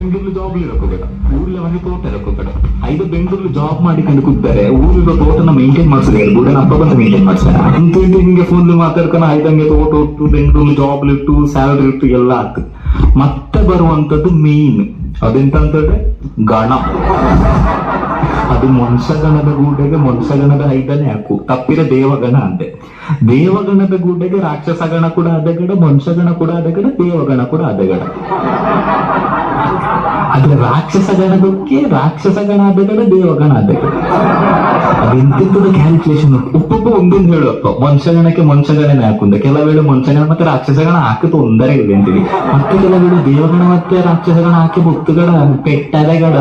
Bengaluru job ಇರಕೋಬೇಡ, ಊರ್ಲೆ ಮನೆ ತೋಟ ಇರಕೋಬೇಡ. ಐದು ಬೆಂಗಳೂರು ಜಾಬ್ ಮಾಡಿಕೊಂಡು ಕೂತಾರೆ, ಊರಿರೋ ತೋಟನ ಮೇಂಟೈನ್ ಮಾಡ್ಸಿದೆ, ಬುಡನ ಹಬ್ಬ ಬಂದು ಮೇಂಟೈನ್ ಮಾಡ್ತಾರೆ ಅಂತ ಹಿಂಗೆ ಫೋನ್ ಮಾತಾಡ್ಕೊಂಡು ಐದಂಗೆ ತೋಟ ಇಟ್ಟು ಬೆಂಗಳೂರು ಜಾಬ್ ಇಟ್ಟು ಸ್ಯಾಲರಿ ಇಟ್ಟು ಎಲ್ಲ ಆಗ್ತದೆ. ಮತ್ತೆ ಬರುವಂತದ್ದು ಮೇನ್ ಅದೆಂತ ಅಂತಂದ್ರೆ ಗಣ. ಅದು ಮನುಷ್ಯಗಣದ ಗೂಡೆಗೆ ಮನುಷ್ಯಗಣದ ಐದನೇ ಹಾಕು, ತಪ್ಪಿರ ದೇವಗಣ ಅಂತೆ. ದೇವಗಣದ ಗೂಡೆಗೆ ರಾಕ್ಷಸಗಣ ಕೂಡ ಅದಗಡ, ಮನುಷ್ಯಗಣ ಕೂಡ ಅದಗಡ, ದೇವಗಣ ಕೂಡ ಅದಗಡ. ಆದ್ರೆ ರಾಕ್ಷಸ ಗಣಕ್ಕೆ ರಾಕ್ಷಸ ಗಣ ಆದಗಡ, ದೇವಗಣ ಆದಗಡ. ಅದೆಂತೆಂತದ ಕ್ಯಾಲ್ಕುಲೇಷನ್ ಒಬ್ಬೊಬ್ಬ ಒಂದೊಂದು ಹೇಳುವಪ್ಪ. ಮನುಷ್ಯಗಣಕ್ಕೆ ಮನುಷ್ಯಗಣನೆ ಹಾಕುಂದ, ಕೆಲವೇಳೆ ಮನುಷ್ಯಗಣ ಮತ್ತೆ ರಾಕ್ಷಸಗಣ ಹಾಕಿ ತೊಂದರೆ ಇಲ್ಲ ಅಂತೀವಿ. ಮತ್ತೆ ಕೆಲವೇಳೆ ದೇವಗಣ ಮತ್ತೆ ರಾಕ್ಷಸಗಣ ಹಾಕಿ ಬೊತ್ತುಗಡ ಪೆಟ್ಟದಗಡ.